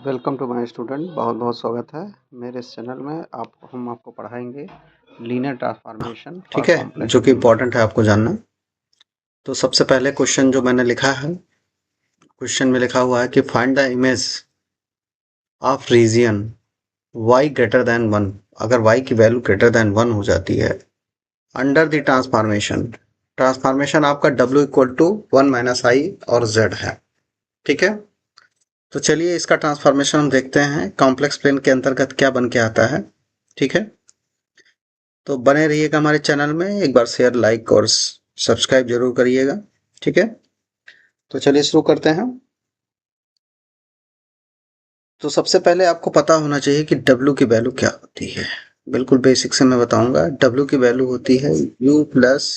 Welcome to my student. बहुत बहुत स्वागत है मेरे इस चैनल में। हम आपको पढ़ाएंगे लीनियर ट्रांसफॉर्मेशन फॉर ठीक है, कॉम्प्लेक्स जो कि प्लेन। इम्पोर्टेंट है आपको जानना। तो सबसे पहले क्वेश्चन जो मैंने लिखा है, क्वेश्चन में लिखा हुआ है कि find the image of region y greater than 1। अगर y की वैल्यू ग्रेटर देन 1 हो जाती है अंडर द ट्रांसफॉर्मेशन। ट्रांसफॉर्मेशन आपका w इक्वल टू 1 माइनस आई और z है। ठीक है, तो चलिए इसका ट्रांसफॉर्मेशन हम देखते हैं कॉम्प्लेक्स प्लेन के अंतर्गत क्या बन के आता है। ठीक है, तो बने रहिएगा हमारे चैनल में। एक बार शेयर, लाइक और सब्सक्राइब जरूर करिएगा। ठीक है, तो चलिए शुरू करते हैं। तो सबसे पहले आपको पता होना चाहिए कि W की वैल्यू क्या होती है। बिल्कुल बेसिक से मैं बताऊंगा। W की वैल्यू होती है U plus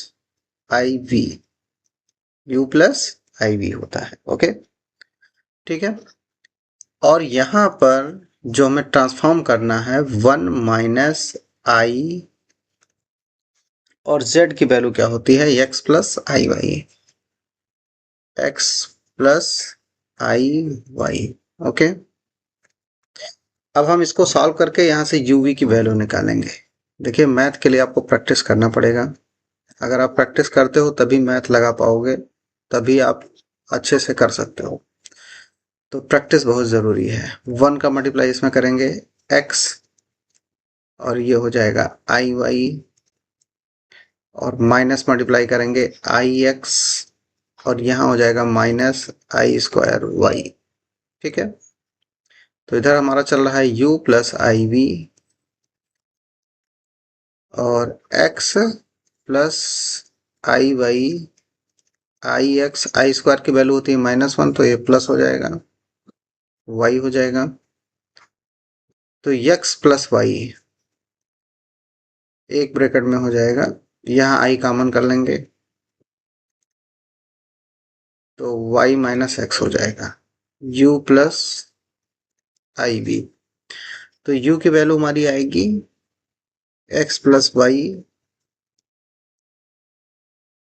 i v. U plus i v होता है। ओके, ठीक है। और यहां पर जो हमें ट्रांसफॉर्म करना है 1 माइनस आई और Z की वैल्यू क्या होती है x प्लस आई वाई। x प्लस आई वाई। ओके, अब हम इसको सॉल्व करके यहाँ से uv की वैल्यू निकालेंगे। देखिए, मैथ के लिए आपको प्रैक्टिस करना पड़ेगा। अगर आप प्रैक्टिस करते हो तभी मैथ लगा पाओगे, तभी आप अच्छे से कर सकते हो। तो प्रैक्टिस बहुत ज़रूरी है। 1 का मल्टीप्लाई इसमें करेंगे x और ये हो जाएगा आई वाई, और माइनस मल्टीप्लाई करेंगे आई एक्स और यहाँ हो जाएगा माइनस आई स्क्वायर वाई। ठीक है, तो इधर हमारा चल रहा है u प्लस आई वी और x प्लस आई वाई। आई एक्स, आई स्क्वायर की वैल्यू होती है -1, तो ये प्लस हो जाएगा, y हो जाएगा। तो x प्लस वाई एक ब्रैकेट में हो जाएगा, यहाँ i कॉमन कर लेंगे तो y माइनस एक्स हो जाएगा, u प्लस आई बी। तो u की वैल्यू हमारी आएगी x प्लस वाई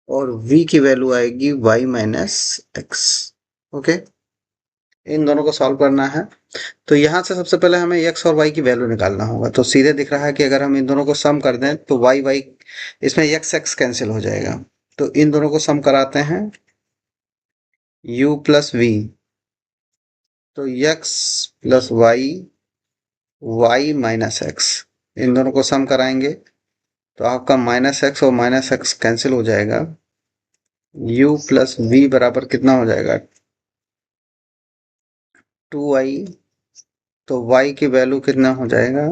और v की वैल्यू आएगी y माइनस एक्स। ओके, इन दोनों को सॉल्व करना है। तो यहाँ से सबसे पहले हमें x और y की वैल्यू निकालना होगा। तो सीधे दिख रहा है कि अगर हम इन दोनों को सम कर दें तो y इसमें x कैंसिल हो जाएगा। तो इन दोनों को सम कराते हैं u प्लस वी। तो x plus y, y minus x, इन दोनों को सम कराएंगे तो आपका माइनस एक्स और माइनस एक्स कैंसिल हो जाएगा। u प्लस वी बराबर कितना हो जाएगा, 2y। तो y की वैल्यू कितना हो जाएगा,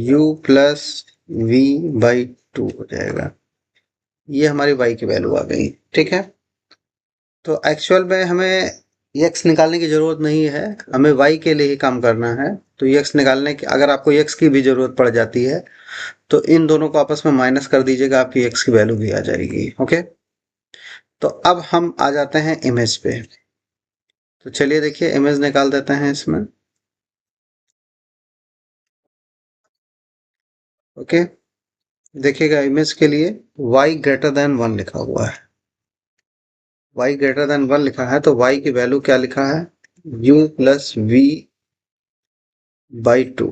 u प्लस वी बाई 2 हो जाएगा। ये हमारी y की वैल्यू आ गई। ठीक है, तो एक्चुअल में हमें x निकालने की जरूरत नहीं है, हमें y के लिए ही काम करना है। तो x निकालने की, अगर आपको x की भी जरूरत पड़ जाती है तो इन दोनों को आपस में माइनस कर दीजिएगा, आपकी x की वैल्यू भी आ जाएगी। ओके, तो अब हम आ जाते हैं इमेज पे। तो चलिए देखिए, इमेज निकाल देते हैं इसमें। ओके, देखिएगा इमेज के लिए y ग्रेटर देन 1 लिखा हुआ है। y ग्रेटर देन 1 लिखा है तो y की वैल्यू क्या लिखा है, u plus v by 2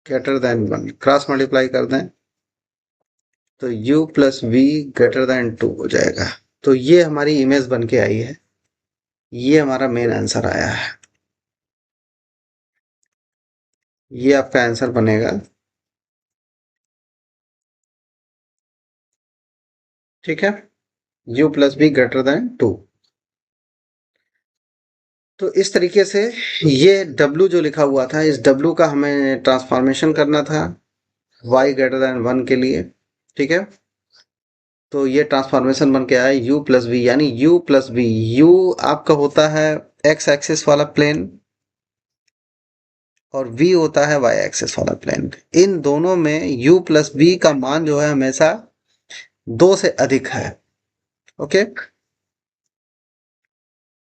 greater than 1। Cross multiply कर दें तो u plus v greater than 2 हो जाएगा। तो ये हमारी इमेज बन के आई है। ये हमारा मेन आंसर आया है। ये आपका आंसर बनेगा। ठीक है, u plus v greater than 2। तो इस तरीके से ये w जो लिखा हुआ था, इस w का हमें ट्रांसफॉर्मेशन करना था y ग्रेटर देन 1 के लिए। ठीक है, तो ये ट्रांसफॉर्मेशन बन के आया u प्लस वी, यानी u प्लस वी। u आपका होता है x एक्सिस वाला प्लेन और v होता है y एक्सिस वाला प्लेन। इन दोनों में u प्लस v का मान जो है हमेशा 2 से अधिक है। ओके,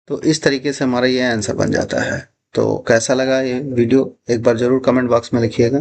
तो इस तरीके से हमारा ये आंसर बन जाता है। तो कैसा लगा ये वीडियो, एक बार जरूर कमेंट बॉक्स में लिखिएगा।